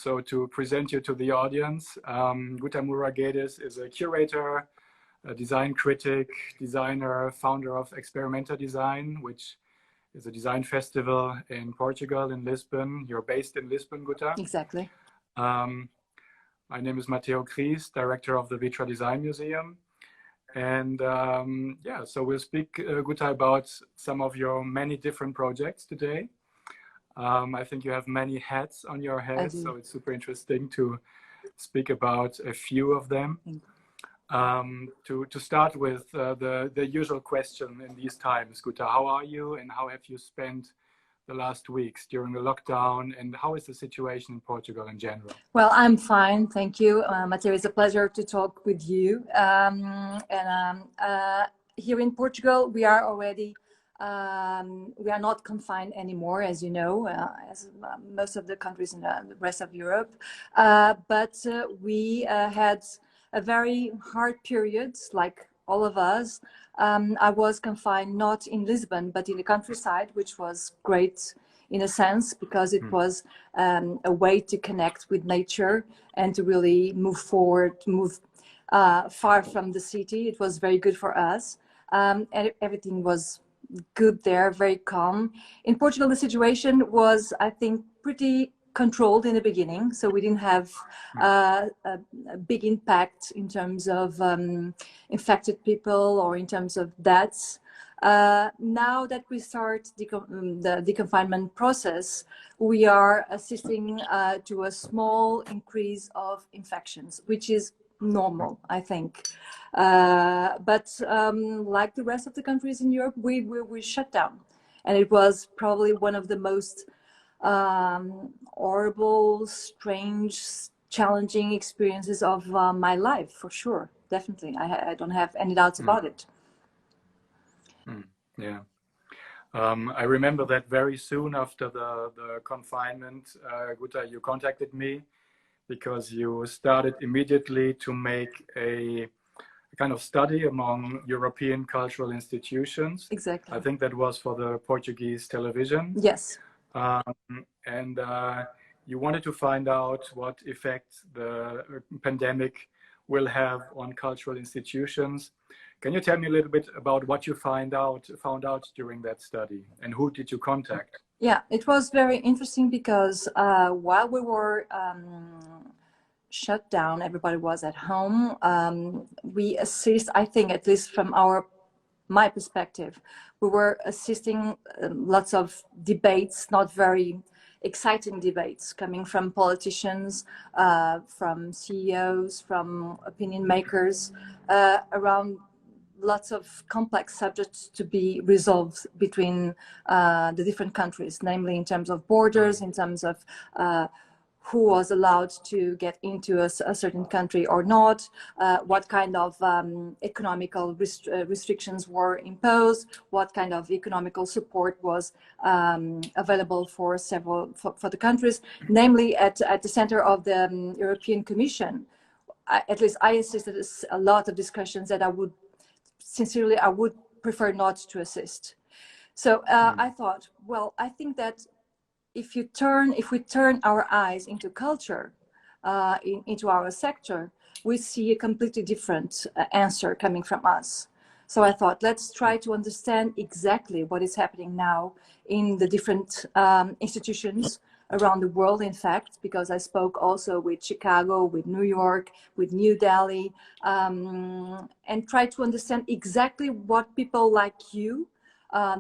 So to present you to the audience, Guta Moura Guedes is a curator, a design critic, designer, founder of Experimenta Design, which is a design festival in Portugal, in Lisbon. You're based in Lisbon, Guta. Exactly. My name is Matteo Cries, director of the Vitra Design Museum. And yeah, so we'll speak, Guta, about some of your many different projects today. I think you have many hats on your head, so it's super interesting to speak about a few of them. To start with, the usual question in these times, Guta, how are you and how have you spent the last weeks during the lockdown, and how is the situation in Portugal in general? Well, I'm fine, thank you. Matteo, it's a pleasure to talk with you. Here in Portugal, we are already, we are not confined anymore, as you know, as most of the countries in the rest of Europe. But we had a very hard period, like all of us. I was confined not in Lisbon, but in the countryside, which was great in a sense, because it was a way to connect with nature and to really move forward, move far from the city. It was very good for us. And everything was good there, very calm. In Portugal, the situation was, I think, pretty controlled in the beginning, so we didn't have a big impact in terms of infected people or in terms of deaths. Now that we start the deconfinement process, we are assisting to a small increase of infections, which is normal, I think. But like the rest of the countries in Europe, we shut down, and it was probably one of the most horrible, strange, challenging experiences of my life, for sure. Definitely, I don't have any doubts about it. Yeah. I remember that very soon after the confinement, Guta, you contacted me because you started immediately to make a kind of study among European cultural institutions. Exactly. I think that was for the Portuguese television. Yes. And you wanted to find out what effect the pandemic will have on cultural institutions. Can you tell me a little bit about what you found out during that study, and who did you contact? Yeah, it was very interesting because while we were shut down, everybody was at home. We assist, I think, at least from my perspective, we were assisting lots of debates, not very exciting debates, coming from politicians, from CEOs, from opinion makers, around lots of complex subjects to be resolved between the different countries, namely in terms of borders, in terms of who was allowed to get into a certain country or not, what kind of economical restrictions were imposed, what kind of economical support was available for the countries, namely at the center of the European Commission. At least I assisted a lot of discussions that I would prefer not to assist. So I thought, well, I think that if we turn our eyes into culture, into our sector, we see a completely different answer coming from us. So I thought, let's try to understand exactly what is happening now in the different institutions around the world, in fact, because I spoke also with Chicago, with New York, with New Delhi, and try to understand exactly what people like you,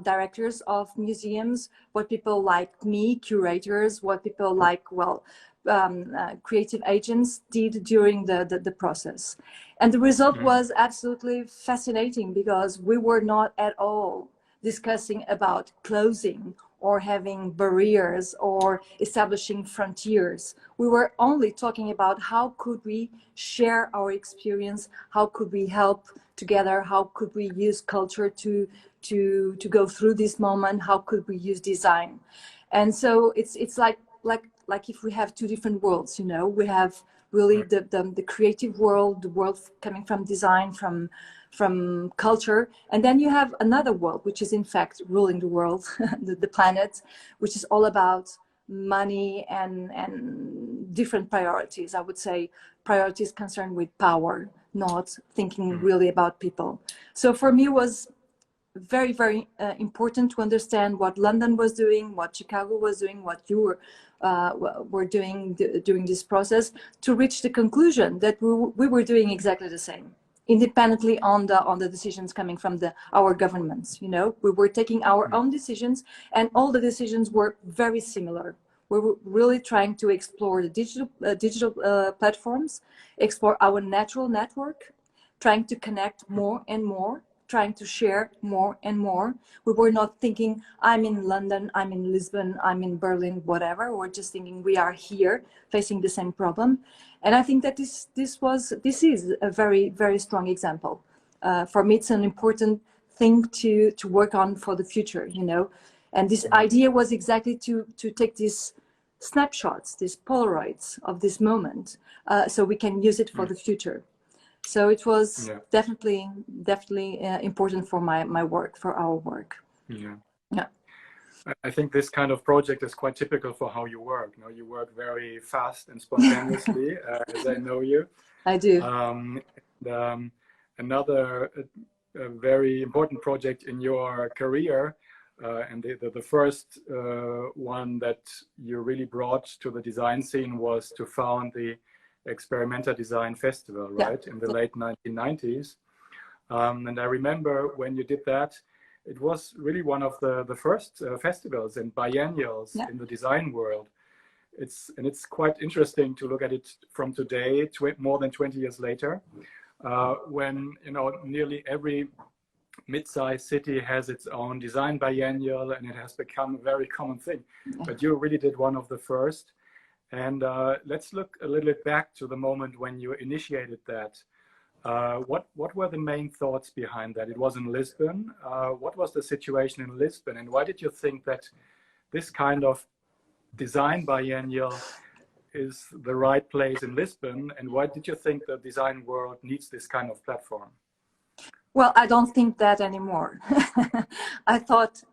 directors of museums, what people like me, curators, what people like, well, creative agents did during the process. And the result was absolutely fascinating, because we were not at all discussing about closing or having barriers or establishing frontiers. We were only talking about how could we share our experience, how could we help together, how could we use culture to go through this moment, how could we use design. And so it's like if we have two different worlds, you know, we have really the creative world, the world coming from design, from culture, and then you have another world which is in fact ruling the world, the planet, which is all about money and different priorities. I would say priorities concerned with power, not thinking really about people. So for me, it was very, very important to understand what London was doing, what Chicago was doing, what you were doing during this process, to reach the conclusion that we were doing exactly the same, independently on the decisions coming from our governments. You know, we were taking our own decisions, and all the decisions were very similar. We were really trying to explore the digital platforms, explore our natural network, trying to connect more and more, trying to share more and more. We were not thinking, I'm in London, I'm in Lisbon, I'm in Berlin, whatever. We're just thinking we are here facing the same problem. And I think that this is a very, very strong example. For me, it's an important thing to work on for the future, you know. And this idea was exactly to take these snapshots, these Polaroids of this moment, so we can use it for the future. So it was definitely important for my work, for our work. Yeah. Yeah. I think this kind of project is quite typical for how you work. You know, you work very fast and spontaneously, as I know you. I do. Another very important project in your career, and the first one that you really brought to the design scene, was to found the Experimenta Design Festival, right, in the late 1990s. And I remember when you did that, it was really one of the first festivals and biennials in the design world. It's quite interesting to look at it from today, more than 20 years later, when, you know, nearly every mid-sized city has its own design biennial, and it has become a very common thing. But you really did one of the first. And let's look a little bit back to the moment when you initiated that. What were the main thoughts behind that? It was in Lisbon. What was the situation in Lisbon, and why did you think that this kind of design biennial is the right place in Lisbon, and why did you think the design world needs this kind of platform? Well, I don't think that anymore. I thought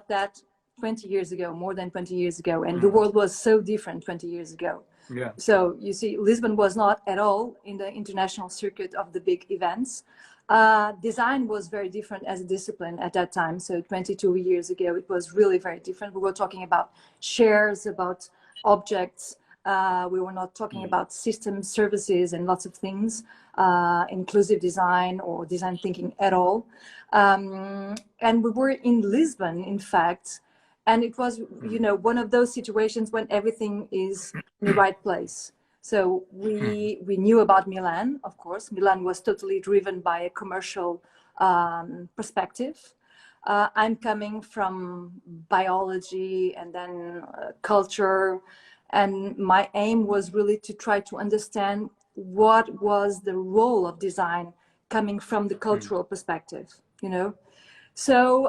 that 20 years ago, more than 20 years ago, and the world was so different 20 years ago. Yeah. So you see, Lisbon was not at all in the international circuit of the big events. Design was very different as a discipline at that time. So 22 years ago, it was really very different. We were talking about shares, about objects. We were not talking about system services and lots of things, inclusive design or design thinking at all. And we were in Lisbon, in fact, and it was, you know, one of those situations when everything is in the right place. So we knew about Milan, of course. Milan was totally driven by a commercial perspective. I'm coming from biology and then culture. And my aim was really to try to understand what was the role of design coming from the cultural perspective, you know. So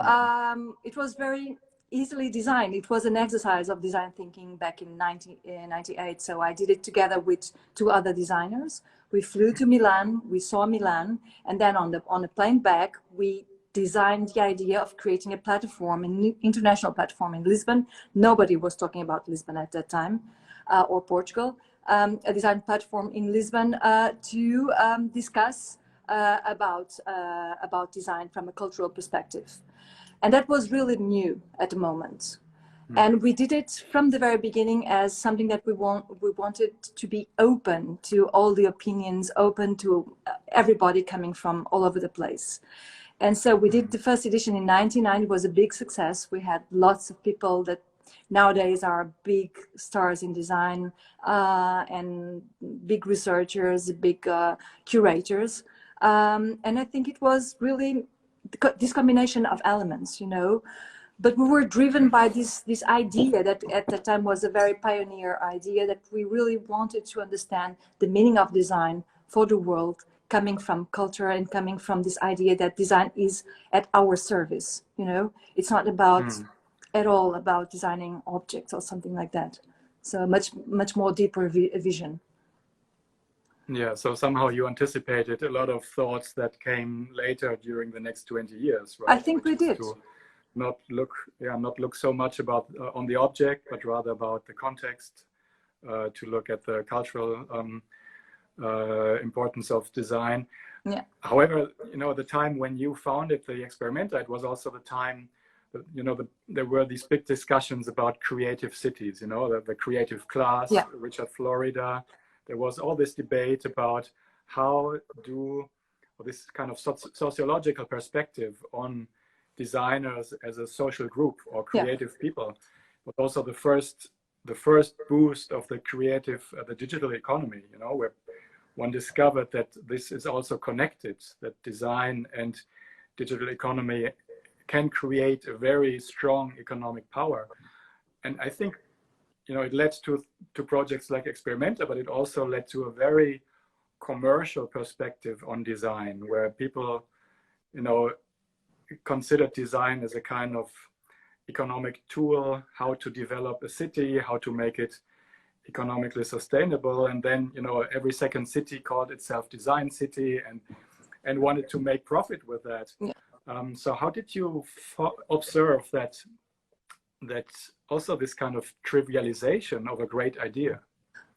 it was very easily designed. It was an exercise of design thinking back in 1998. So I did it together with two other designers. We flew to Milan, we saw Milan, and then on the plane back, we designed the idea of creating a platform, an international platform in Lisbon. Nobody was talking about Lisbon at that time, or Portugal. A design platform in Lisbon to discuss about design from a cultural perspective. And that was really new at the moment. And we did it from the very beginning as something that we wanted to be open to all the opinions, open to everybody coming from all over the place. And so we did the first edition in 1999. It was a big success. We had lots of people that nowadays are big stars in design, and big researchers, big curators. And I think it was really this combination of elements, you know. But we were driven by this idea that at the time was a very pioneer idea, that we really wanted to understand the meaning of design for the world, coming from culture and coming from this idea that design is at our service, you know. It's not about at all about designing objects or something like that. So much more deeper vision. Yeah, so somehow you anticipated a lot of thoughts that came later during the next 20 years, right? I think we did. not look so much about on the object, but rather about the context, to look at the cultural importance of design. Yeah. However, the time when you founded the Experimenta, it was also the time that, there were these big discussions about creative cities, the creative class, yeah. Richard Florida. There was all this debate about how this kind of sociological perspective on designers as a social group or creative people was also the first boost of the the digital economy, where one discovered that this is also connected, that design and digital economy can create a very strong economic power. And I think, it led to projects like Experimenta, but it also led to a very commercial perspective on design, where people, consider design as a kind of economic tool, how to develop a city, how to make it economically sustainable. And then, every second city called itself design city and wanted to make profit with that. Yeah. So how did you observe that also this kind of trivialization of a great idea?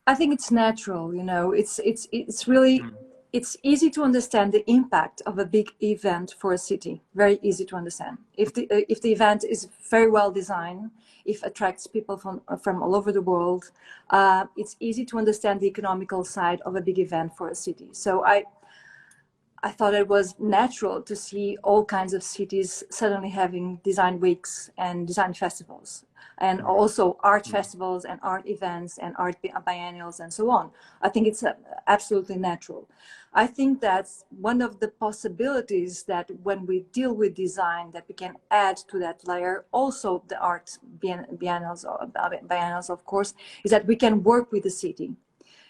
I think it's natural, it's really, it's easy to understand the impact of a big event for a city. Very easy to understand. If the event is very well designed, if it attracts people from all over the world, it's easy to understand the economical side of a big event for a city. So I thought it was natural to see all kinds of cities suddenly having design weeks and design festivals, and also art festivals and art events and art biennials and so on. I think it's absolutely natural. I think that's one of the possibilities, that when we deal with design, that we can add to that layer also the art biennials, of course, is that we can work with the city.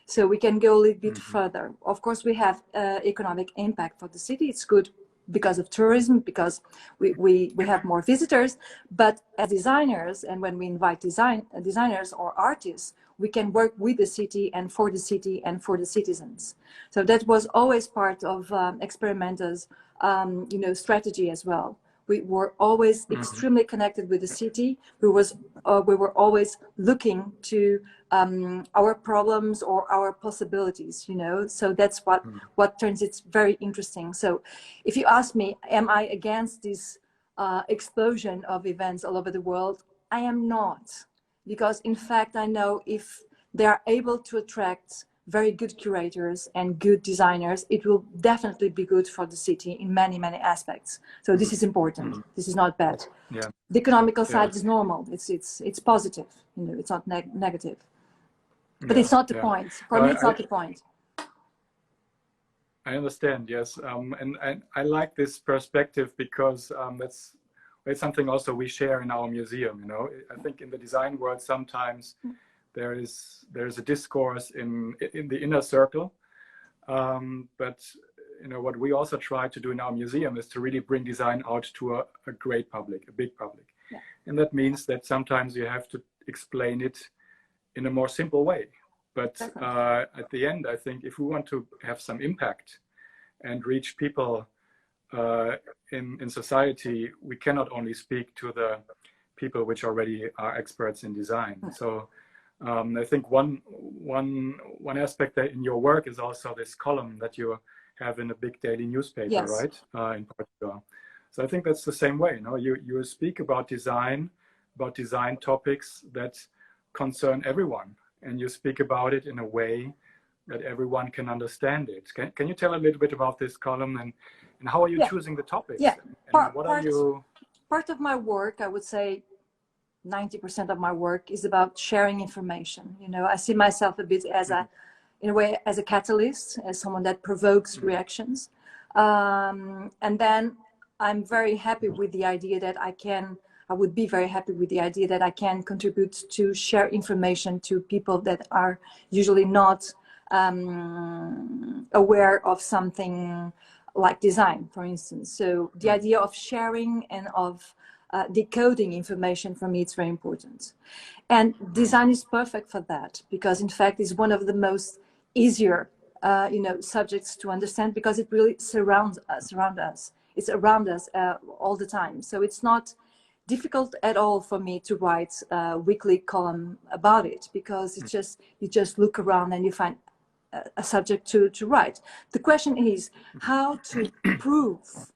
So we can go a little bit further. Of course, we have economic impact for the city. It's good because of tourism, because we have more visitors. But as designers, and when we invite designers or artists, we can work with the city and for the citizens. So that was always part of Experimenta's strategy as well. We were always extremely connected with the city. We were always looking to our problems or our possibilities, So that's what turns it very interesting. So if you ask me, am I against this explosion of events all over the world? I am not, because in fact, I know if they are able to attract very good curators and good designers, it will definitely be good for the city in many, many aspects. So this is important. This is not bad. Yeah. The economical side is normal. It's positive. It's not negative. But it's not the point. For me, it's not the point. I understand. Yes, and I like this perspective because it's something also we share in our museum. I think in the design world sometimes there's a discourse in the inner circle, but what we also try to do in our museum is to really bring design out to a great public, a big public. Yeah. And that means that sometimes you have to explain it in a more simple way. But at the end, I think if we want to have some impact and reach people in society, we cannot only speak to the people which already are experts in design. So I think one aspect that in your work is also this column that you have in a big daily newspaper, right? In Portugal. So I think that's the same way. You speak about design topics that concern everyone, and you speak about it in a way that everyone can understand it. Can you tell a little bit about this column and how are you choosing the topics? Yeah. And what are you? Part of my work, I would say 90% of my work is about sharing information. I see myself a bit as in a way, as a catalyst, as someone that provokes reactions. And then I'm very happy with the idea that I would be very happy with the idea that I can contribute to share information to people that are usually not aware of something like design, for instance. So the idea of sharing and of decoding information, for me, it's very important. And design is perfect for that, because in fact it's one of the most easier subjects to understand, because it really surrounds us. It's around us all the time. So it's not difficult at all for me to write a weekly column about it, because it's just, you just look around and you find a subject to write. The question is how to prove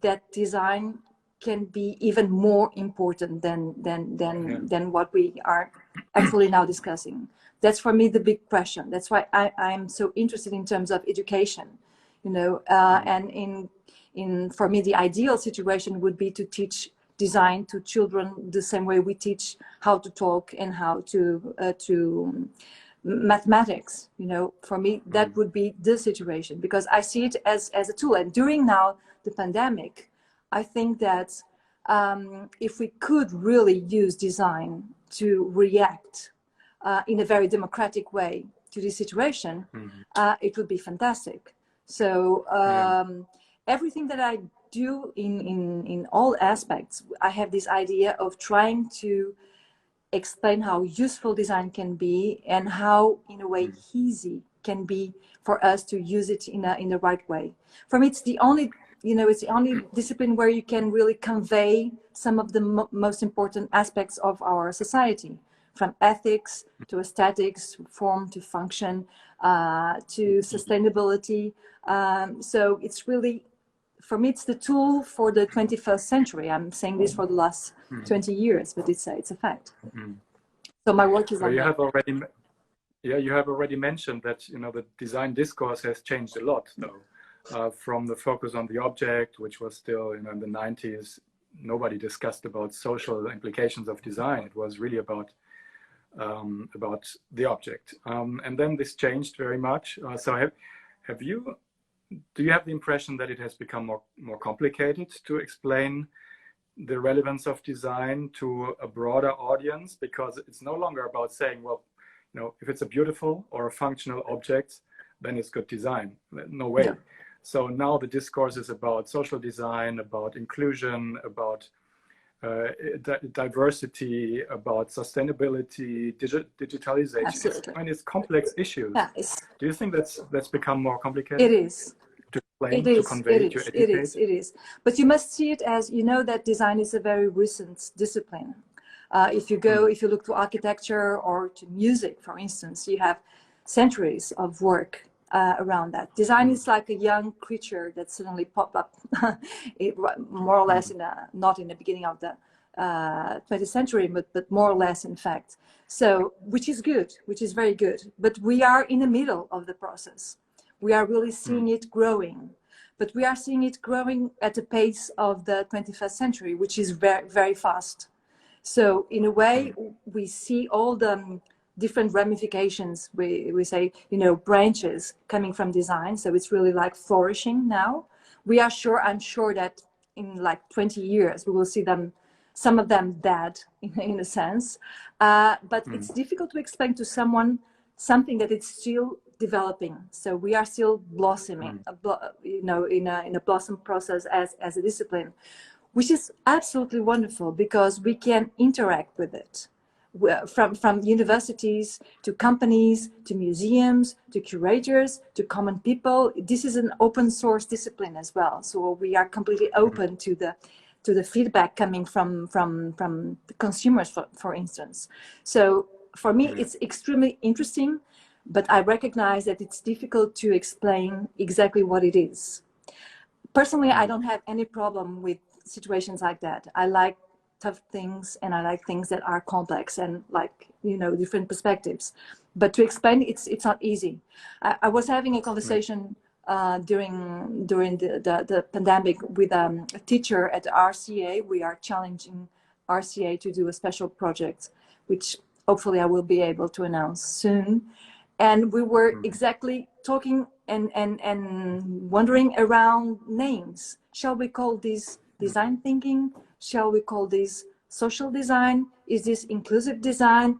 that design can be even more important than what we are actually now discussing. That's for me the big question. That's why I'm so interested in terms of education, you know, and for me the ideal situation would be to teach design to children the same way we teach how to talk and how to mathematics. You know, for me that would be the situation, because I see it as a tool. And during now the pandemic, I think that if we could really use design to react in a very democratic way to this situation, it would be fantastic. So everything that I do in all aspects, I have this idea of trying to explain how useful design can be and how, in a way, easy can be for us to use it in the right way. For me, it's the only, you know, it's the only discipline where you can really convey some of the most important aspects of our society, from ethics to aesthetics, form to function, to sustainability. So it's really, for me, it's the tool for the 21st century. I'm saying this for the last 20 years, but it's a fact. So my work is on you have already, you have already mentioned that, you know, the design discourse has changed a lot, though, from the focus on the object, which was still, you know, in the 90s, nobody discussed about social implications of design. It was really about the object. And then this changed very much. So do you have the impression that it has become more complicated to explain the relevance of design to a broader audience? Because it's no longer about saying, well, you know, if it's a beautiful or a functional object, then it's good design. No way. Yeah. So now the discourse is about social design, about inclusion, about diversity, about sustainability, digitalization. Absolutely. I mean, it's complex issues. Yeah, do you think that's become more complicated? It is. To explain, to convey, to educate? It is. But you must see it as, you know, that design is a very recent discipline. If you look to architecture or to music, for instance, you have centuries of work around that. Design is like a young creature that suddenly popped up, more or less not in the beginning of the 20th century, but more or less, in fact. So, which is good, which is very good. But we are in the middle of the process. We are really seeing it growing, but we are seeing it growing at the pace of the 21st century, which is very, very fast. So in a way, we see all the different ramifications, we say, you know, branches coming from design. So it's really like flourishing now. I'm sure that in like 20 years, we will see them, some of them dead in a sense. But it's difficult to explain to someone something that it's still developing. So we are still blossoming, you know, in a blossom process as a discipline, which is absolutely wonderful because we can interact with it. From universities to companies to museums to curators to common people. This is an open source discipline as well. So we are completely open to the feedback coming from the consumers, for instance. So for me, it's extremely interesting, but I recognize that it's difficult to explain exactly what it is. Personally, I don't have any problem with situations like that. I like tough things and I like things that are complex and like, you know, different perspectives. But to explain, it's not easy. I was having a conversation during the pandemic with a teacher at the RCA. We are challenging RCA to do a special project, which hopefully I will be able to announce soon. And we were exactly talking and wondering around names. Shall we call this design thinking? Shall we call this social design? Is this inclusive design?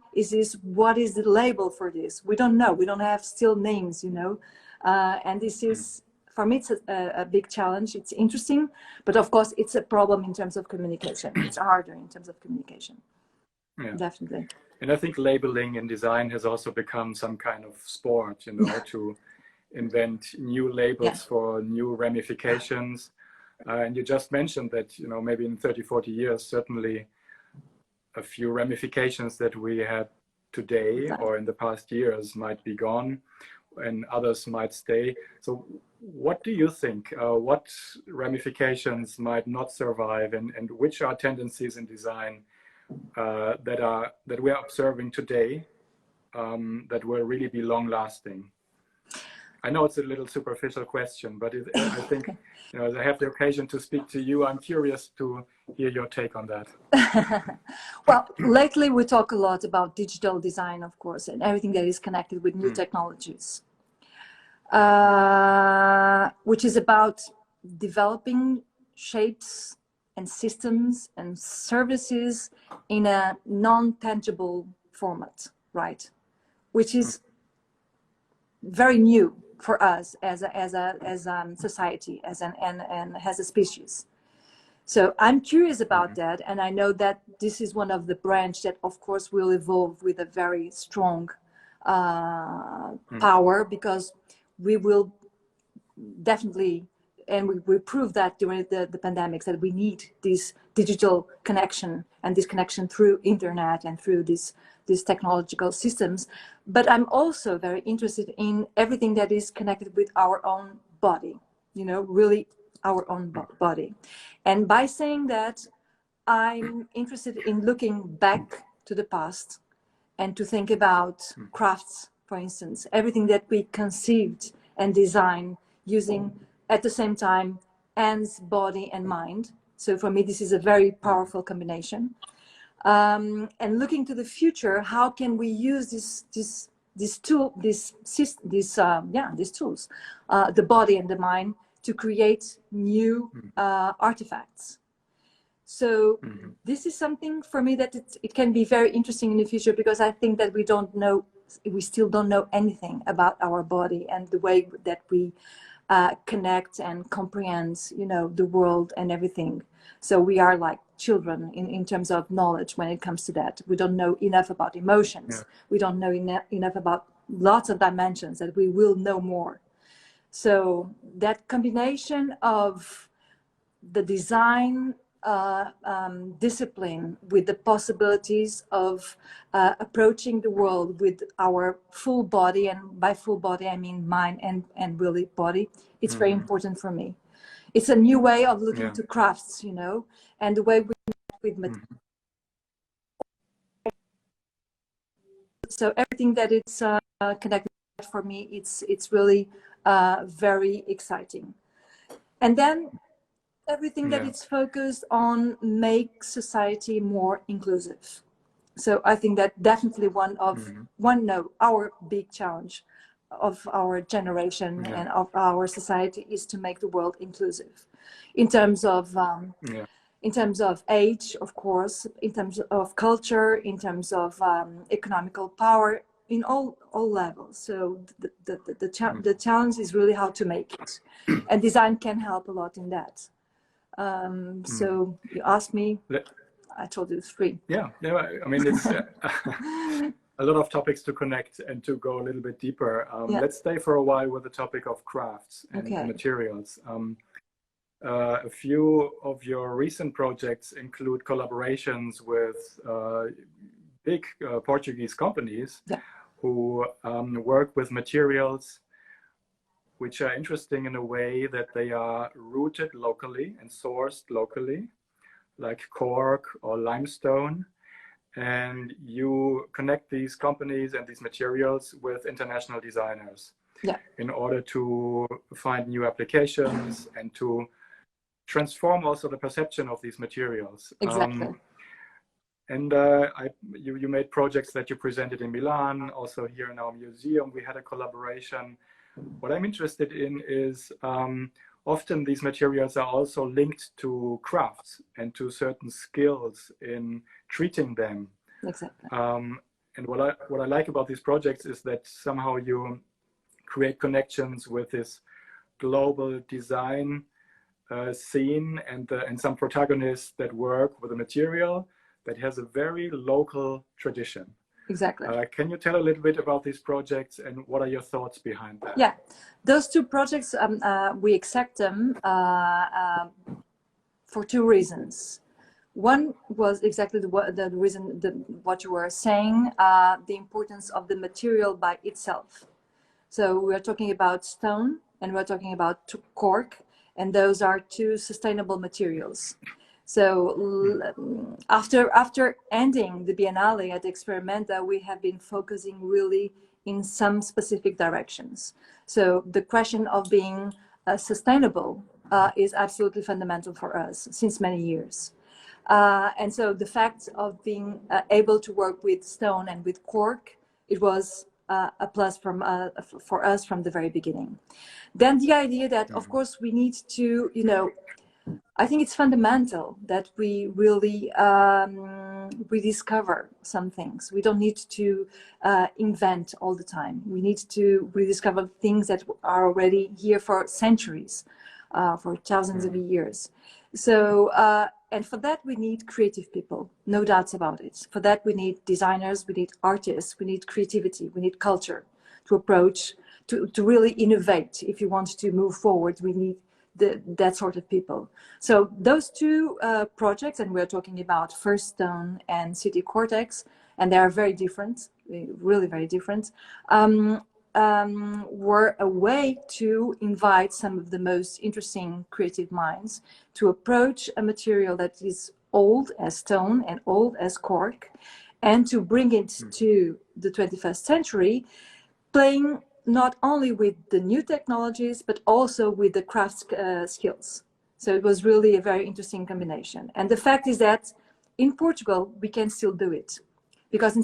What is the label for this? We don't know. We don't have still names, you know. And this is, for me, it's a big challenge. It's interesting, but of course, it's a problem in terms of communication. It's harder in terms of communication. Yeah. Definitely. And I think labeling in design has also become some kind of sport, you know, to invent new labels for new ramifications. And you just mentioned that, you know, maybe in 30, 40 years, certainly a few ramifications that we had today or in the past years might be gone and others might stay. So what do you think? What ramifications might not survive, and which are tendencies in design that we are observing today that will really be long lasting? I know it's a little superficial question, but I think, you know, as I have the occasion to speak to you, I'm curious to hear your take on that. Well, lately we talk a lot about digital design, of course, and everything that is connected with new technologies, which is about developing shapes and systems and services in a non-tangible format, right? Which is very new for us as a society, and as a species. So I'm curious about that, and I know that this is one of the branch that, of course, will evolve with a very strong power, because we will definitely, and we proved that during the pandemics, that we need this digital connection, and this connection through internet and through these technological systems. But I'm also very interested in everything that is connected with our own body, you know, really our own body. And by saying that, I'm interested in looking back to the past and to think about crafts, for instance, everything that we conceived and designed using at the same time hands, body, and mind. So for me, this is a very powerful combination. And looking to the future, how can we use these tools, the body and the mind, to create new artifacts? So this is something for me that it can be very interesting in the future, because I think that we still don't know anything about our body and the way that we connect and comprehend, you know, the world and everything. So we are like children in terms of knowledge when it comes to that. We don't know enough about emotions. Yeah. We don't know enough about lots of dimensions that we will know more. So that combination of the design discipline with the possibilities of approaching the world with our full body, and by full body I mean mind and really body, it's very important for me. It's a new way of looking to crafts, you know, and the way we with materials. So everything that it's connected, for me, it's really very exciting. And then everything that it's focused on make society more inclusive. So I think that definitely our big challenge of our generation and of our society is to make the world inclusive, in terms of age, of course, in terms of culture, in terms of economical power, in all levels. So the challenge is really how to make it, and design can help a lot in that. So you asked me, I told you it's free. Yeah, I mean, it's a lot of topics to connect and to go a little bit deeper. Let's stay for a while with the topic of crafts and materials. A few of your recent projects include collaborations with big Portuguese companies who work with materials which are interesting in a way that they are rooted locally and sourced locally, like cork or limestone. And you connect these companies and these materials with international designers in order to find new applications and to transform also the perception of these materials. Exactly. And you made projects that you presented in Milan, also here in our museum. We had a collaboration. What I'm interested in is often these materials are also linked to crafts and to certain skills in treating them. Exactly. And what I like about these projects is that somehow you create connections with this global design scene and some protagonists that work with a material that has a very local tradition. Exactly. Can you tell a little bit about these projects and what are your thoughts behind that? Yeah, those two projects, we accept them for two reasons. One was exactly the reason, what you were saying, the importance of the material by itself. So we're talking about stone and we're talking about cork, and those are two sustainable materials. So after ending the Biennale at Experimenta, we have been focusing really in some specific directions. So the question of being sustainable is absolutely fundamental for us since many years. And so the fact of being able to work with stone and with cork, it was a plus for us from the very beginning. Then the idea that, of course, we need to, I think it's fundamental that we really rediscover some things. We don't need to invent all the time. We need to rediscover things that are already here for centuries, for thousands of years. So, and for that, we need creative people, no doubts about it. For that, we need designers, we need artists, we need creativity, we need culture to approach, to really innovate. If you want to move forward, we need that sort of people. So those two projects, and we're talking about First Stone and City Cortex, and they are very different, really very different, were a way to invite some of the most interesting creative minds to approach a material that is old as stone and old as cork, and to bring it to the 21st century, playing not only with the new technologies, but also with the craft skills. So it was really a very interesting combination. And the fact is that in Portugal, we can still do it. Because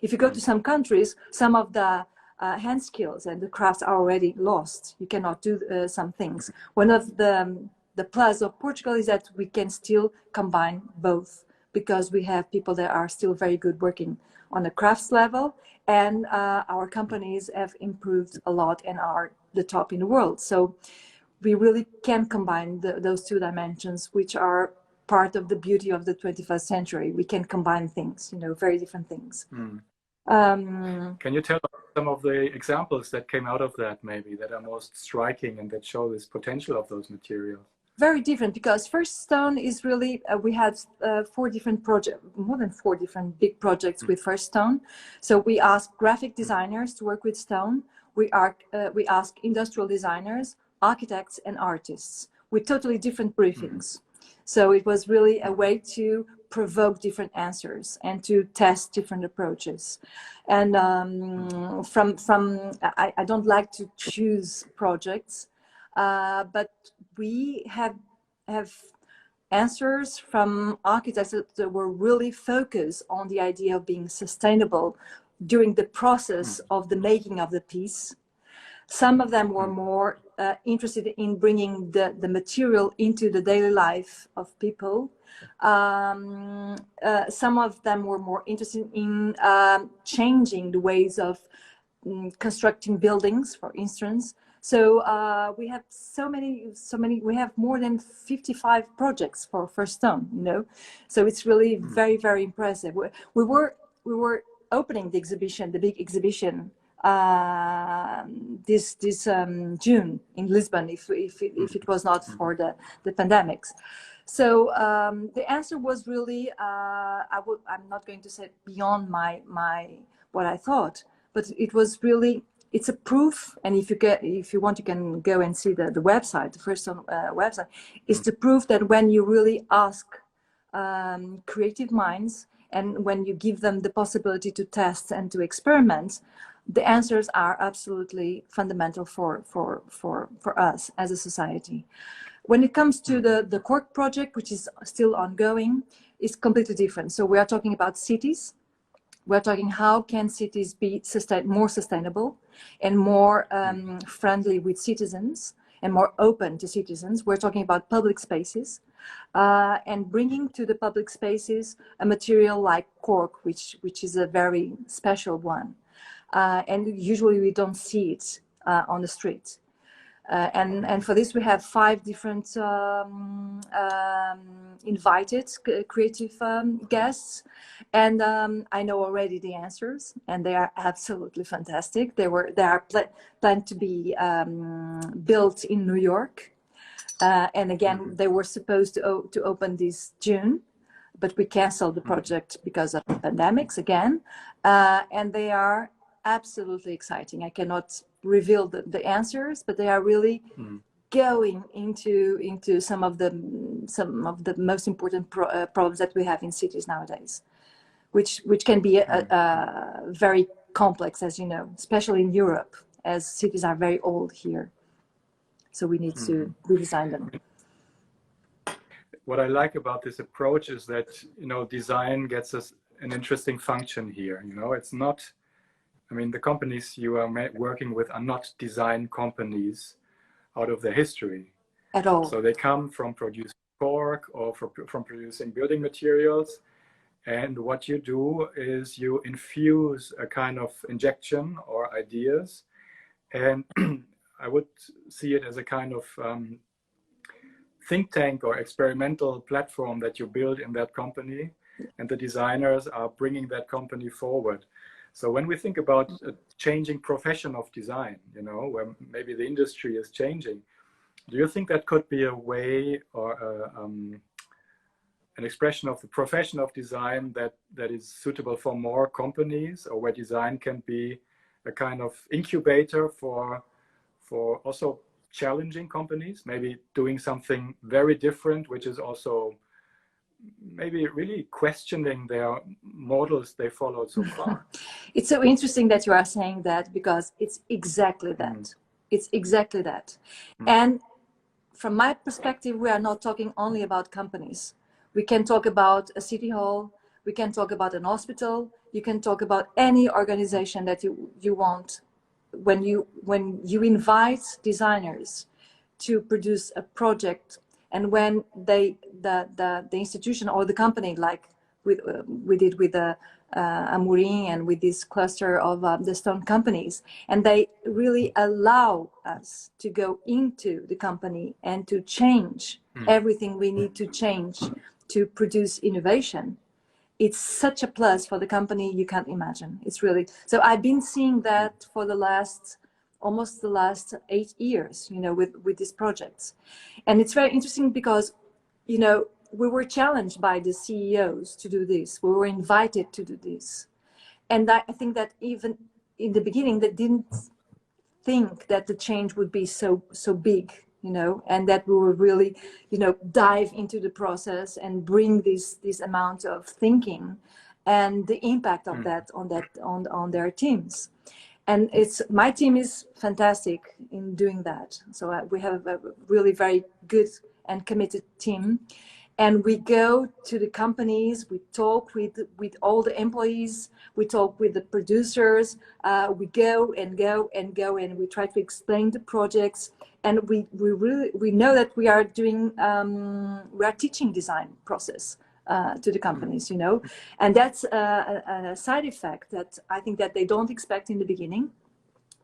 if you go to some countries, some of the hand skills and the crafts are already lost. You cannot do some things. One of the plus of Portugal is that we can still combine both, because we have people that are still very good working on the crafts level, and our companies have improved a lot and are the top in the world. So we really can combine those two dimensions, which are part of the beauty of the 21st century. We can combine things, very different things. Can you tell us some of the examples that came out of that, maybe, that are most striking and that show this potential of those materials? Very different, because First Stone is really, we had 4 different projects, more than 4 different big projects with First Stone. So we asked graphic designers to work with stone. We asked industrial designers, architects, and artists with totally different briefings. So it was really a way to provoke different answers and to test different approaches. And I don't like to choose projects, but we have answers from architects that were really focused on the idea of being sustainable during the process of the making of the piece. Some of them were more interested in bringing the material into the daily life of people. Some of them were more interested in changing the ways of constructing buildings, for instance. So we have so many, we have more than 55 projects for First Stone, So it's really very, very impressive. We were opening the exhibition, the big exhibition, this June in Lisbon, if it was not for the pandemics. So the answer was really, I'm not going to say beyond what I thought, but it was really, it's a proof. And if you want, you can go and see the website, the First Stone website. It's the proof that when you really ask creative minds, and when you give them the possibility to test and to experiment, the answers are absolutely fundamental for us as a society. When it comes to the Cork project, which is still ongoing, is completely different. So we are talking about cities. We're talking how can cities be more sustainable and more friendly with citizens and more open to citizens. We're talking about public spaces and bringing to the public spaces a material like cork, which is a very special one. And usually we don't see it on the street. And for this we have 5 different invited creative guests, and I know already the answers, and they are absolutely fantastic. They are planned to be built in New York, and again they were supposed to open this June, but we canceled the project because of the pandemics again, and they are absolutely exciting. I cannot reveal the answers, but they are really going into some of the most important problems that we have in cities nowadays, which can be very complex, as you know, especially in Europe, as cities are very old here. So we need to redesign them. What I like about this approach is that, you know, design gets us an interesting function here. You know, it's not, I mean, the companies you are working with are not design companies out of their history. At all. So they come from producing cork or from producing building materials. And what you do is you infuse a kind of injection or ideas. And I would see it as a kind of think tank or experimental platform that you build in that company. And the designers are bringing that company forward. So when we think about a changing profession of design, you know, where maybe the industry is changing, do you think that could be a way or an expression of the profession of design that is suitable for more companies, or where design can be a kind of incubator for also challenging companies, maybe doing something very different, which is also maybe really questioning their models they followed so far? It's so interesting that you are saying that, because it's exactly that. It's exactly that. And from my perspective, we are not talking only about companies. We can talk about a city hall, we can talk about an hospital, you can talk about any organization that you want. When you invite designers to produce a project, and when the institution or the company, like we did with Amorim and with this cluster of the stone companies, and they really allow us to go into the company and to change everything we need to change to produce innovation, it's such a plus for the company you can't imagine. It's really, so I've been seeing that for almost the last 8 years, you know, with these projects. And it's very interesting because, you know, we were challenged by the CEOs to do this. We were invited to do this. And I think that even in the beginning, they didn't think that the change would be so big, you know, and that we would really, you know, dive into the process and bring this amount of thinking and the impact of that on their teams. And my team is fantastic in doing that. So we have a really very good and committed team. And we go to the companies, we talk with all the employees, we talk with the producers, we go, and we try to explain the projects. And we know that we are teaching design process to the companies, you know, and that's a side effect that I think that they don't expect in the beginning,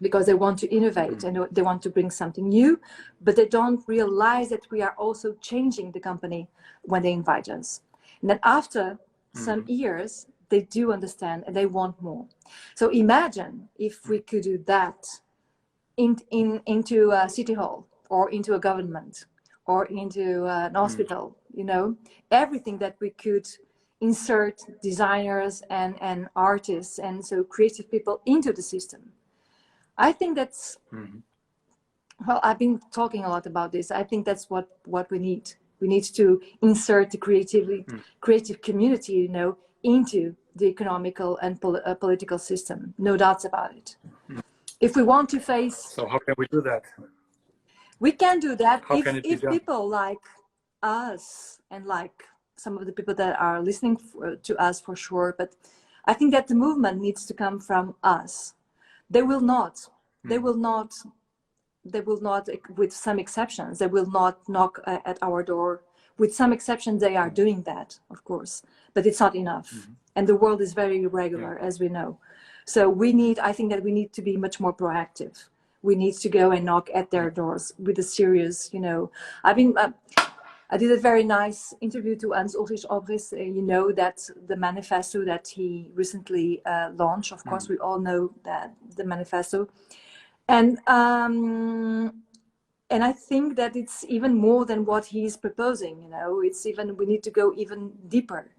because they want to innovate and they want to bring something new, but they don't realize that we are also changing the company when they invite us. And then after some years, they do understand and they want more. So imagine if we could do that into a city hall or into a government or into an hospital, you know, everything that we could insert designers and artists and so creative people into the system. I think that's, well, I've been talking a lot about this. I think that's what we need. We need to insert the creative community, you know, into the economical and political system. No doubts about it. If we want to face... So how can we do that? We can do that if people like us and like some of the people that are listening to us, for sure. But I think that the movement needs to come from us. They will not, with some exceptions, they will not knock at our door. With some exceptions, they are doing that, of course, but it's not enough. And the world is very irregular, as we know. So I think that we need to be much more proactive. we need to go and knock at their doors with a serious, you know. I did a very nice interview to Hans Ulrich Obrist. You know that the manifesto that he recently launched. Of course, we all know that the manifesto, and I think that it's even more than what he's proposing. You know, it's even, we need to go even deeper.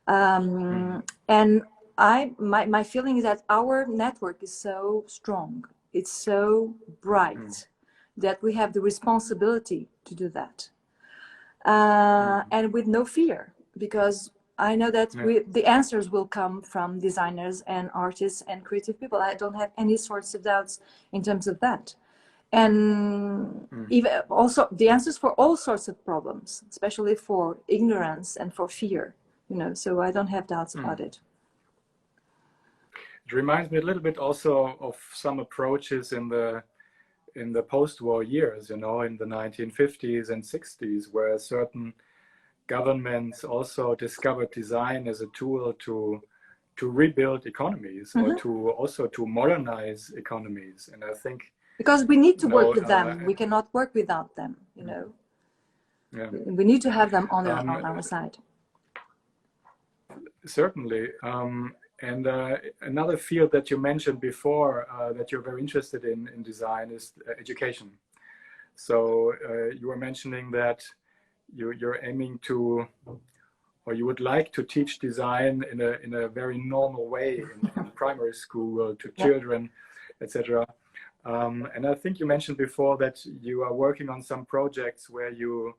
And my feeling is that our network is so strong, it's so bright, that we have the responsibility to do that. And with no fear, because I know that the answers will come from designers and artists and creative people. I don't have any sorts of doubts in terms of that. And even also the answers for all sorts of problems, especially for ignorance and for fear, you know, so I don't have doubts about it. It reminds me a little bit also of some approaches in the post-war years, you know, in the 1950s and 60s, where certain governments also discovered design as a tool to rebuild economies, or to modernize economies. And I think, because we need to work with them, we cannot work without them, you know. We need to have them on our side. Certainly. And another field that you mentioned before that you're very interested in design is education. So you were mentioning that you're aiming to, or you would like to teach design in a very normal way in primary school to children, etc. And I think you mentioned before that you are working on some projects where you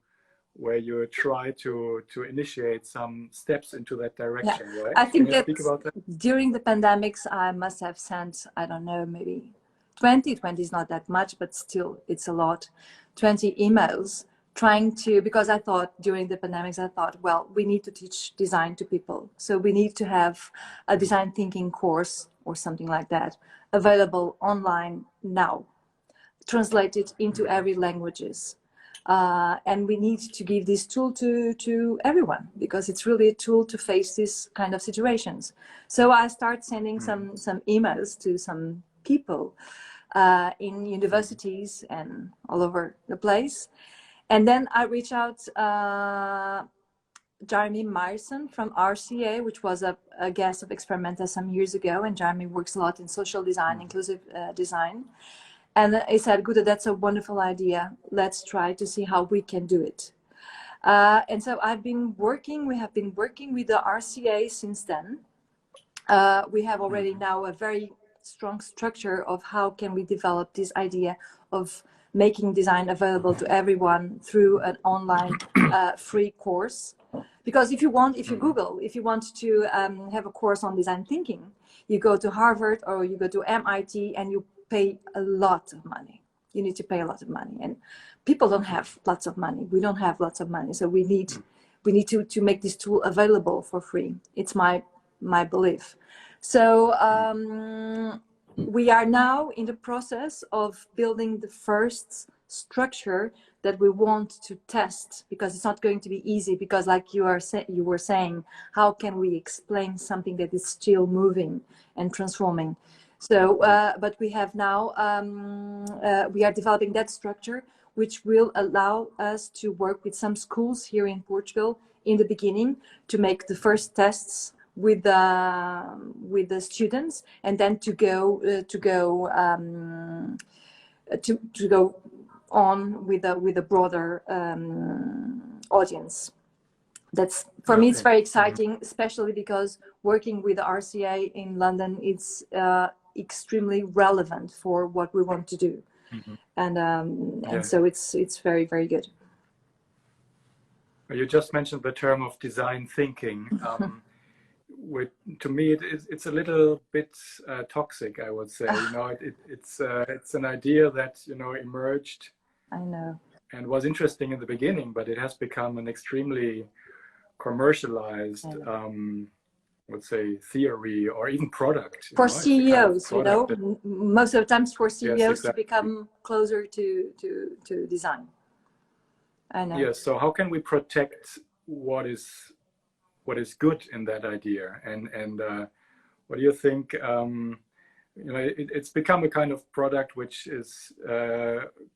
try to initiate some steps into that direction, right? I think that speak about that? During the pandemics, I must have sent, I don't know, maybe 20 is not that much, but still it's a lot, 20 emails trying to, because I thought during the pandemics, I thought, well, we need to teach design to people. So we need to have a design thinking course or something like that available online now, translated into every languages. And we need to give this tool to everyone, because it's really a tool to face these kind of situations. So I start sending some emails to some people in universities and all over the place. And then I reach out Jeremy Meyerson from RCA, which was a guest of Experimenta some years ago. And Jeremy works a lot in social design, inclusive design. And he said, Guta, that's a wonderful idea. Let's try to see how we can do it. And so we have been working with the RCA since then. We have already now a very strong structure of how can we develop this idea of making design available to everyone through an online free course. Because if you want to have a course on design thinking, you go to Harvard or you go to MIT and you pay a lot of money. You need to pay a lot of money, and people don't have lots of money. We don't have lots of money, so we need to make this tool available for free. It's my belief. So we are now in the process of building the first structure that we want to test, because it's not going to be easy, because like you were saying, how can we explain something that is still moving and transforming? So, but we have now, we are developing that structure, which will allow us to work with some schools here in Portugal in the beginning to make the first tests with the students, and then to go on with a broader audience. That's, for me, it's very exciting, especially because working with the RCA in London, it's extremely relevant for what we want to do. And so it's very, very good. You just mentioned the term of design thinking. To me, it's a little bit toxic, I would say. You know, it's an idea that, you know, emerged. I know. And was interesting in the beginning, but it has become an extremely commercialized, let's say, theory or even product. For CEOs, you know, most of the times for CEOs, yes, exactly, to become closer to design. I know. Yes. So how can we protect what is good in that idea? And what do you think you know, it's become a kind of product which is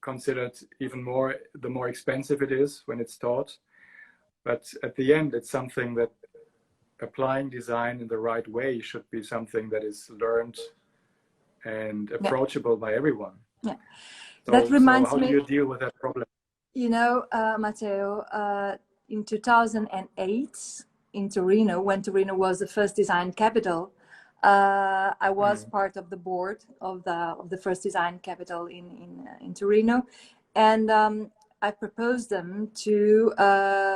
considered even more, the more expensive it is when it's taught. But at the end, it's something that applying design in the right way should be something that is learned and approachable by everyone. Yeah, so, that reminds so how me. do you deal with that problem? You know, Matteo, in 2008 in Torino, when Torino was the first design capital, I was part of the board of the first design capital in Torino, and I proposed them to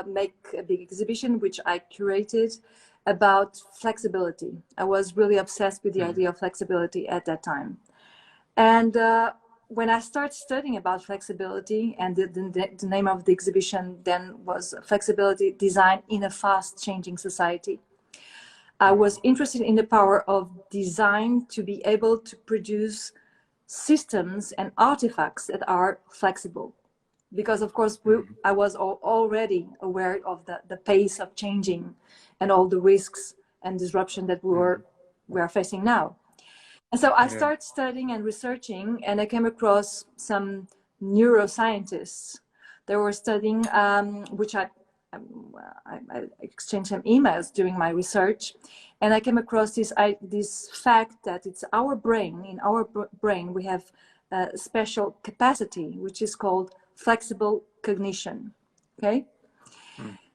make a big exhibition, which I curated, about flexibility. I was really obsessed with the idea of flexibility at that time. And when I started studying about flexibility, and the name of the exhibition then was Flexibility Design in a Fast Changing Society, I was interested in the power of design to be able to produce systems and artifacts that are flexible. Because of course, I was already aware of the pace of changing and all the risks and disruption that we are facing now. And so I started studying and researching, and I came across some neuroscientists. They were studying, which I exchanged some emails during my research, and I came across this fact that it's our brain. In our brain, we have a special capacity, which is called flexible cognition. Okay.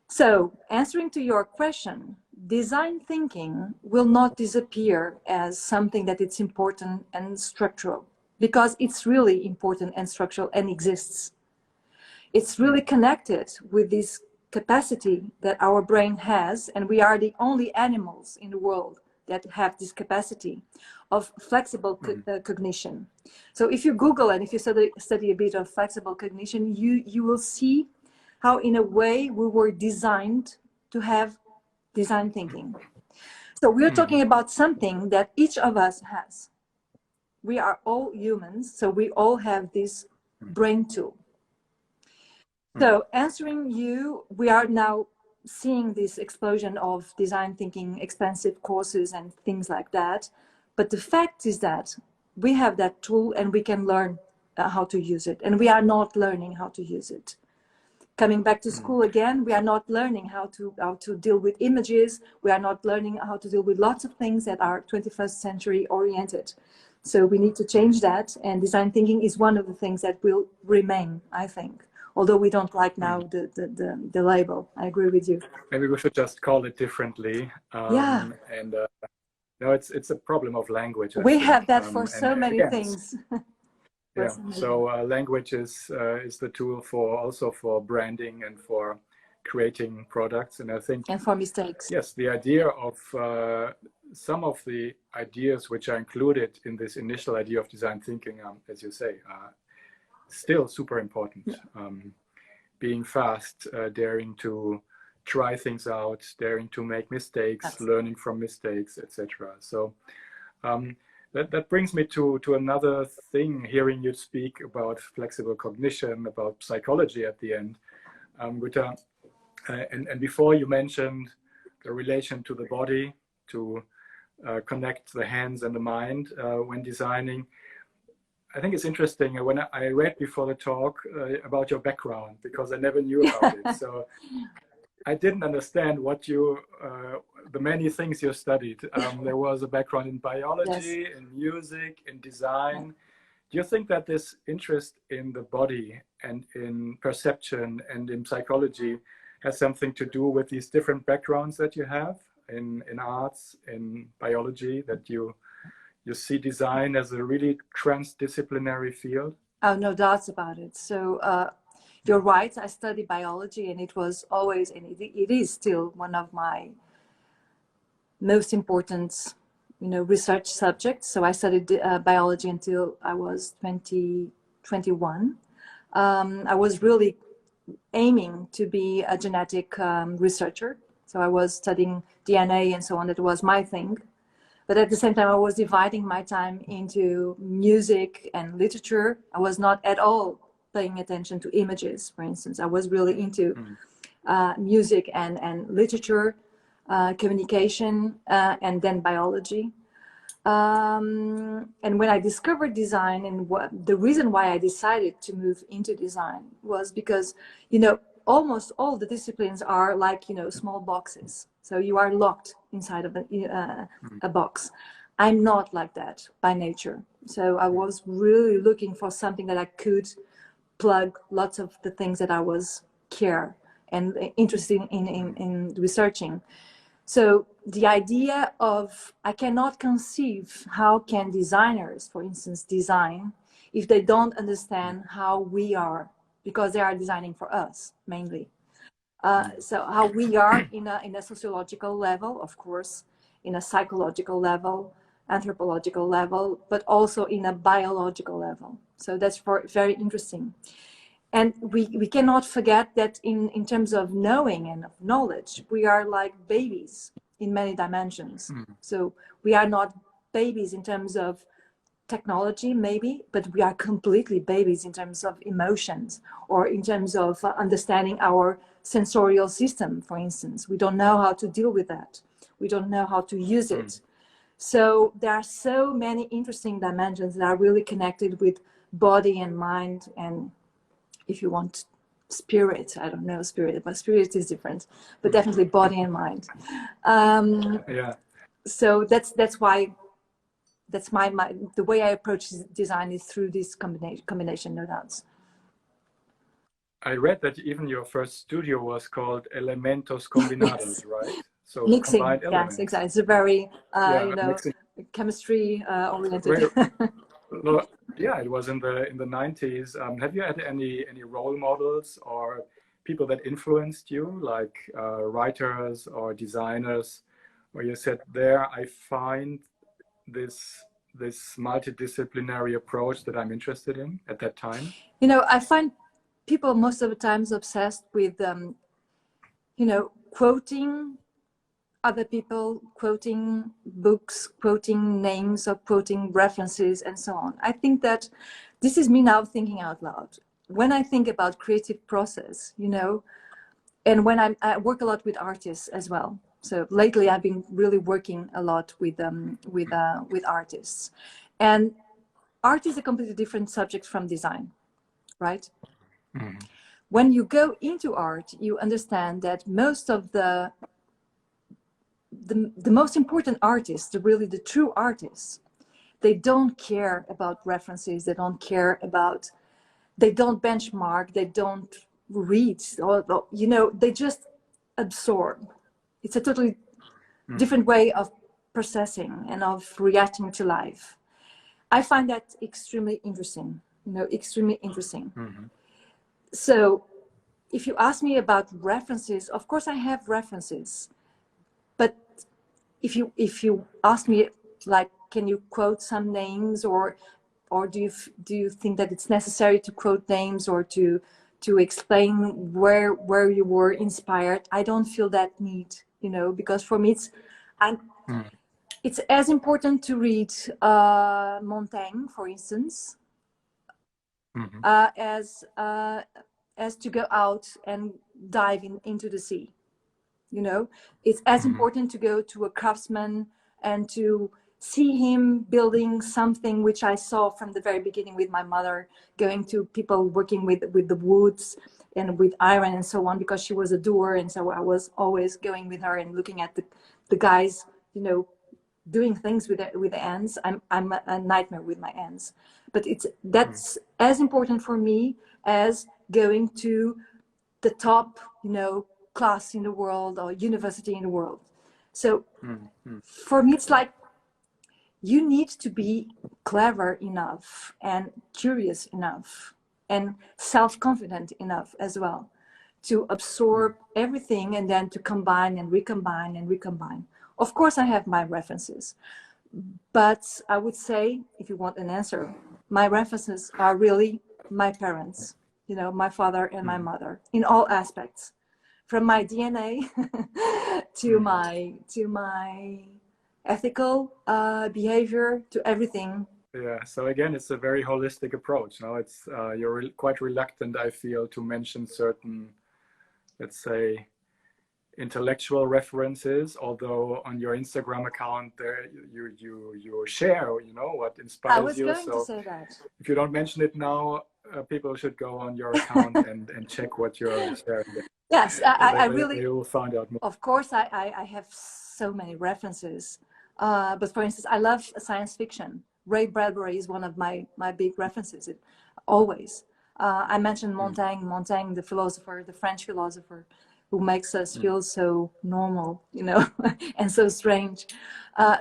So, answering to your question, design thinking will not disappear as something that it's important and structural, because it's really important and structural and exists. It's really connected with this capacity that our brain has, and we are the only animals in the world that have this capacity of flexible cognition. So if you Google and if you study a bit of flexible cognition, you will see how in a way we were designed to have design thinking. So we're talking about something that each of us has. We are all humans, so we all have this brain tool. So answering you, we are now seeing this explosion of design thinking, expensive courses and things like that. But the fact is that we have that tool and we can learn how to use it. And we are not learning how to use it. Coming back to school again, we are not learning how to deal with images. We are not learning how to deal with lots of things that are 21st century oriented. So we need to change that. And design thinking is one of the things that will remain, I think. Although we don't like now the label. I agree with you. Maybe we should just call it differently. And no, it's a problem of language. We have that for so many things. Yeah, so language is the tool also for branding and for creating products. And I think, and for mistakes. Yes, the idea of some of the ideas which are included in this initial idea of design thinking, as you say, still super important. Being fast, daring to try things out, daring to make mistakes, learning from mistakes, etc. So that brings me to another thing, hearing you speak about flexible cognition, about psychology at the end, Guta. And before you mentioned the relation to the body, to connect the hands and the mind when designing. I think it's interesting when I read before the talk about your background, because I never knew about it. So I didn't understand what the many things you studied. There was a background in biology, in music, in design. Do you think that this interest in the body and in perception and in psychology has something to do with these different backgrounds that you have in arts, in biology, that you see design as a really transdisciplinary field? Oh, no doubts about it. So you're right. I studied biology, and it was always, and it is still one of my most important, research subjects. So I studied biology until I was 21. I was really aiming to be a genetic researcher. So I was studying DNA and so on. That was my thing. But at the same time, I was dividing my time into music and literature. I was not at all paying attention to images, for instance. I was really into music and literature, communication, and then biology. And when I discovered design, and the reason why I decided to move into design was because, you know, almost all the disciplines are like, you know, small boxes. So you are locked inside of a box. I'm not like that by nature. So I was really looking for something that I could plug lots of the things that I was care and interested in researching. So the idea of, I cannot conceive how can designers, for instance, design if they don't understand how we are, because they are designing for us mainly. So how we are in a sociological level, of course, in a psychological level, anthropological level, but also in a biological level. So that's very interesting. And we cannot forget that in terms of knowing and of knowledge, we are like babies in many dimensions. So we are not babies in terms of technology, maybe, but we are completely babies in terms of emotions or in terms of understanding our sensorial system, for instance. We don't know how to deal with that. We don't know how to use it. So there are so many interesting dimensions that are really connected with body and mind, and if you want spirit, I don't know spirit, but spirit is different, but definitely body and mind. Yeah. So that's why, that's my the way I approach design is through this combination, no doubts. I read that even your first studio was called Elementos Combinados, Yes. right? So Mixing, combined elements. yes, exactly. It's a very, Yeah, you know, mixing. chemistry oriented. Yeah, it was in the 90s. Have you had any role models or people that influenced you, like writers or designers, where you said, there I find this multidisciplinary approach that I'm interested in at that time? You know, I find people most of the times obsessed with, you know, quoting other people, quoting books, quoting names, or quoting references, and so on. I think that this is me now thinking out loud. When I think about creative process, you know, and when I work a lot with artists as well. So lately, I've been really working a lot with artists, and art is a completely different subject from design, right? Mm-hmm. When you go into art, you understand that most of the most important artists, really the true artists, they don't care about references, they don't care about, they don't benchmark, they don't read, or, you know, they just absorb. It's a totally different way of processing and of reacting to life. I find that extremely interesting, you know, extremely interesting. Mm-hmm. So if you ask me about references, of course I have references, but if you ask me, like, can you quote some names, or do you think that it's necessary to quote names or to explain where you were inspired? I don't feel that need, you know, because for me it's as important to read Montaigne, for instance, Mm-hmm. As to go out and dive into the sea. You know, it's as important to go to a craftsman and to see him building something, which I saw from the very beginning with my mother, going to people working with the woods and with iron and so on, because she was a doer, and so I was always going with her and looking at the guys, you know, doing things with the ends. I'm a nightmare with my ends, but that's as important for me as going to the top, you know, class in the world or university in the world. So for me, it's like you need to be clever enough and curious enough and self-confident enough as well to absorb everything and then to combine and recombine and recombine. Of course, I have my references, but I would say, if you want an answer, my references are really my parents, you know, my father and my mother in all aspects, from my DNA to my ethical behavior, to everything. Yeah. So again, it's a very holistic approach. Now, it's quite reluctant, I feel, to mention certain, let's say, intellectual references, although on your Instagram account there you share, you know, what inspires you. I was going to say that. If you don't mention it now, people should go on your account and check what you're sharing. Yes, I really. They will find out more. Of course, I have so many references. But for instance, I love science fiction. Ray Bradbury is one of my big references. Always. I mentioned Montaigne, the philosopher, the French philosopher, who makes us feel so normal, you know, and so strange.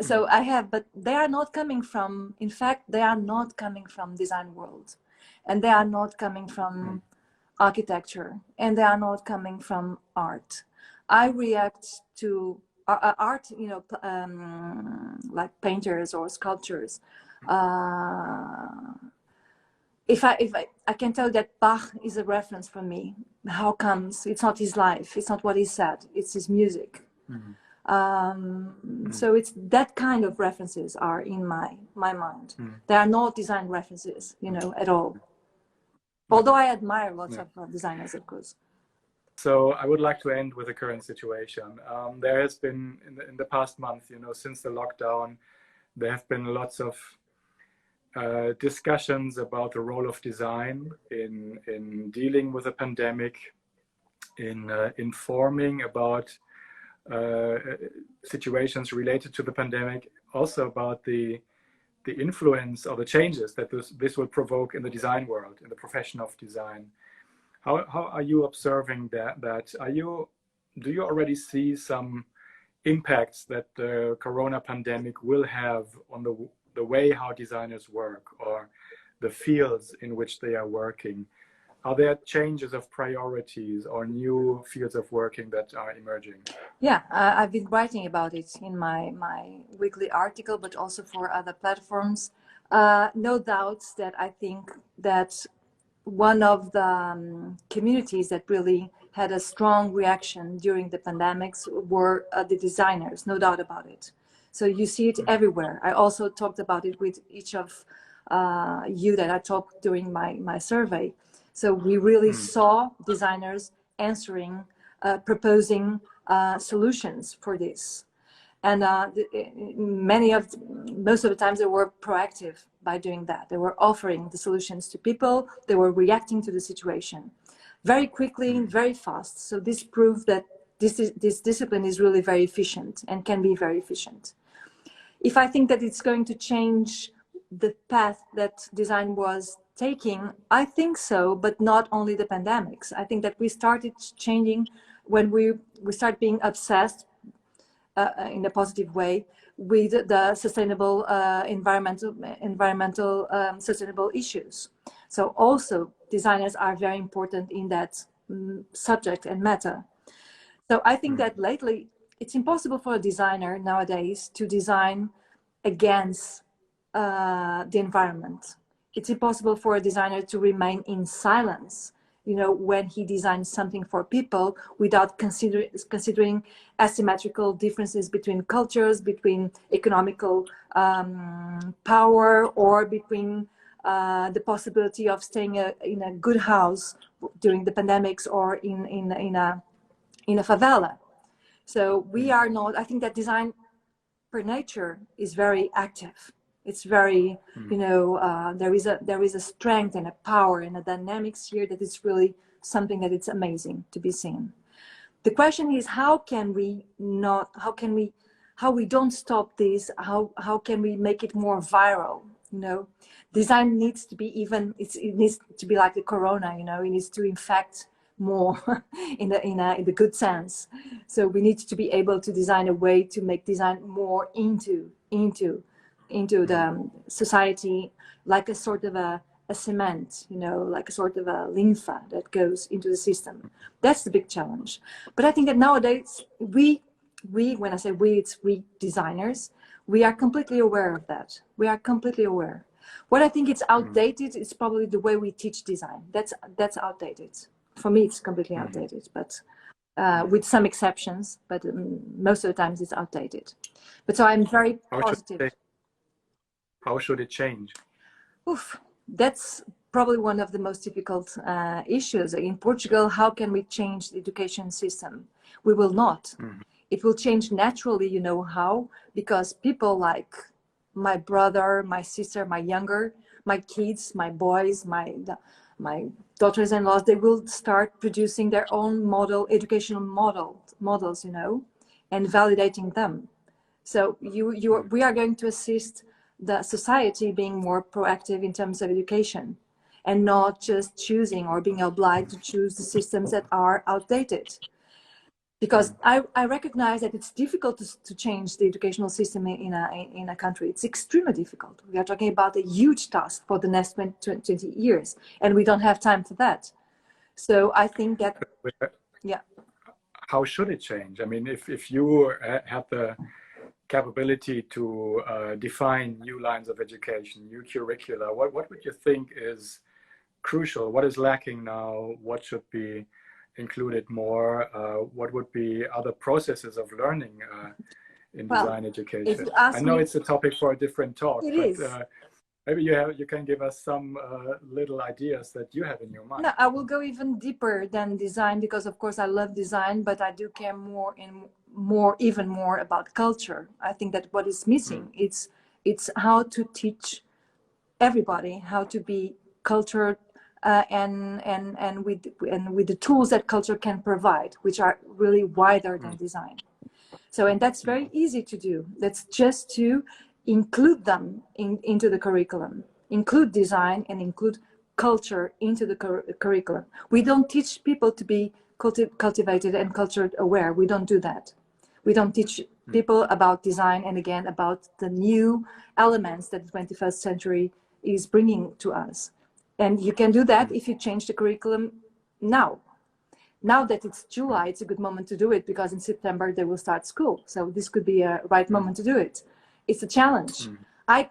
So I have, but they are not coming from, in fact, they are not coming from design world, and they are not coming from architecture, and they are not coming from art. I react to art, you know, like painters or sculptures. If I can tell that Bach is a reference for me. How comes? It's not his life. It's not what he said. It's his music. So it's that kind of references are in my mind. They are not design references, you know, at all. Although I admire lots of designers, of course. So I would like to end with the current situation. There has been, in the past month, you know, since the lockdown, there have been lots of discussions about the role of design in dealing with a pandemic, in informing about situations related to the pandemic, also about the influence or the changes that this will provoke in the design world, in the profession of design. How are you observing that? Do you already see some impacts that the corona pandemic will have on the way how designers work or the fields in which they are working? Are there changes of priorities or new fields of working that are emerging? Yeah, I've been writing about it in my weekly article, but also for other platforms. No doubt that I think that one of the communities that really had a strong reaction during the pandemics were the designers, no doubt about it. So you see it everywhere. I also talked about it with each of you that I talked during my survey. So we really saw designers answering, proposing solutions for this. And most of the times they were proactive by doing that. They were offering the solutions to people. They were reacting to the situation very quickly and very fast. So this proved that this discipline is really very efficient and can be very efficient. If I think that it's going to change the path that design was taking, I think so, but not only the pandemics. I think that we started changing when we start being obsessed in a positive way with the sustainable environmental sustainable issues. So also designers are very important in that subject and matter. So I think that lately it's impossible for a designer nowadays to design against the environment. It's impossible for a designer to remain in silence, you know, when he designs something for people without considering asymmetrical differences between cultures, between economical power, or between the possibility of staying in a good house during the pandemics or in a favela. So we are not, I think that design per nature is very active. It's very, you know, there is a strength and a power and a dynamics here that is really something that it's amazing to be seen. The question is, how we don't stop this? How can we make it more viral? You know, design needs to be it needs to be like the corona. You know, it needs to infect more in the good sense. So we need to be able to design a way to make design more into the society, like a sort of a cement, you know, like a sort of a lympha that goes into the system. That's the big challenge. But I think that nowadays we when I say we, it's we designers, we are completely aware of that. We are completely aware. What I think it's outdated is probably the way we teach design. That's outdated. For me, it's completely outdated, but with some exceptions, but most of the times it's outdated. But so I'm very positive. How should it change? Oof, that's probably one of the most difficult issues. In Portugal, how can we change the education system? We will not. It will change naturally, you know how? Because people like my brother, my sister, my kids, my boys, my daughters-in-laws, they will start producing their own educational models, you know, and validating them. So we are going to assist the society being more proactive in terms of education, and not just choosing or being obliged to choose the systems that are outdated. Because I recognize that it's difficult to change the educational system in a country. It's extremely difficult. We are talking about a huge task for the next 20 years, and we don't have time for that. So I think that, yeah. How should it change? I mean, if you have the capability to define new lines of education, new curricula, what would you think is crucial? What is lacking now? What should be included more? What would be other processes of learning in design education? I know it's a topic for a different talk, but maybe you can give us some little ideas that you have in your mind. No, I will go even deeper than design, because of course I love design, but I do care even more about culture. I think that what is missing, it's how to teach everybody how to be cultured, and with the tools that culture can provide, which are really wider than design. So, and that's very easy to do. That's just to include them into the curriculum, include design and include culture into the curriculum. We don't teach people to be cultivated and culture aware. We don't do that. We don't teach people about design, and again about the new elements that the 21st century is bringing to us. And you can do that if you change the curriculum now. Now that it's July, it's a good moment to do it, because in September they will start school. So this could be a right moment to do it. It's a challenge. I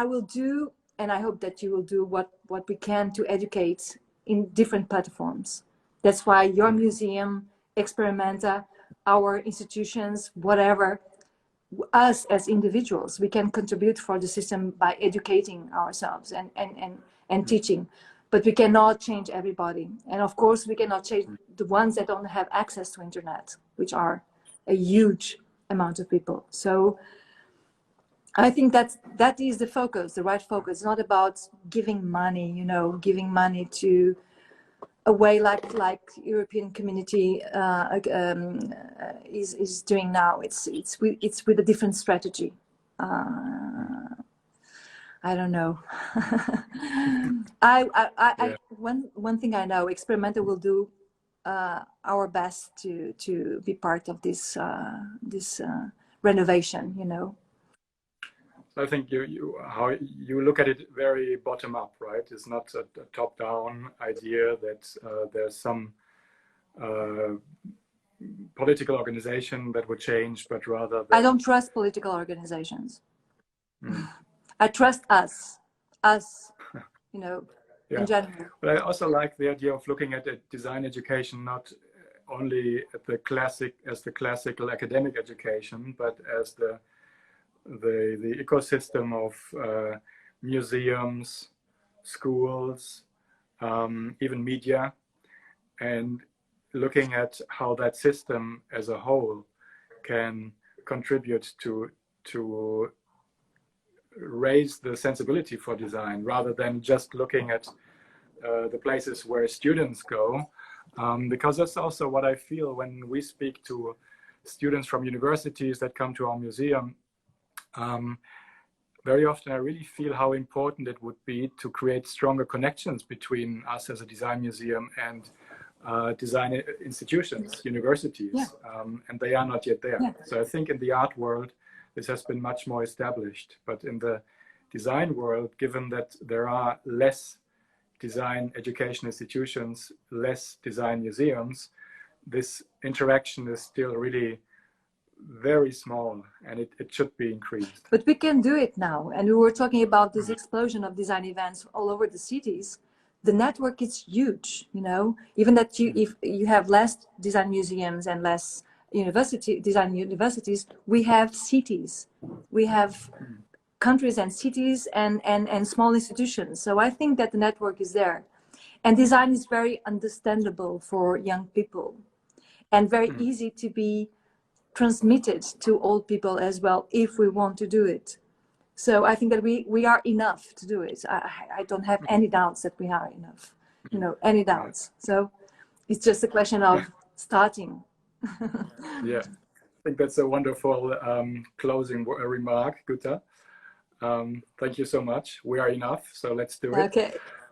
will do, and I hope that you will do what we can to educate in different platforms. That's why your museum, Experimenta, our institutions, whatever, us as individuals, we can contribute for the system by educating ourselves and teaching. But we cannot change everybody. And of course, we cannot change the ones that don't have access to internet, which are a huge amount of people. So I think that is the focus, the right focus. It's not about giving money, you know, giving money to a way like European community is doing now. It's with a different strategy. I don't know. One thing I know, Experimenta will do our best to be part of this renovation, you know. So I think how you look at it very bottom up, right? It's not a top down idea that there's some political organization that would change, but rather I don't trust political organizations. I trust us, you know, in general. But I also like the idea of looking at design education not only at the classical academic education, but as the ecosystem of museums, schools, even media, and looking at how that system as a whole can contribute to raise the sensibility for design, rather than just looking at the places where students go, because that's also what I feel when we speak to students from universities that come to our museum. Very often I really feel how important it would be to create stronger connections between us as a design museum and design institutions, universities, and they are not yet there. So I think in the art world, this has been much more established, but in the design world, given that there are less design education institutions, less design museums, this interaction is still really very small, and it should be increased. But we can do it now, and we were talking about this explosion of design events all over the cities. The network is huge, you know, even that if you have less design museums and less design universities, we have cities, we have countries and cities and small institutions. So I think that the network is there. And design is very understandable for young people and very easy to be transmitted to old people as well if we want to do it. So I think that we are enough to do it. I don't have any doubts that we are enough, any doubts. So it's just a question of starting. Yeah, I think that's a wonderful closing remark, Guta. Thank you so much. We are enough, so let's do it. Okay.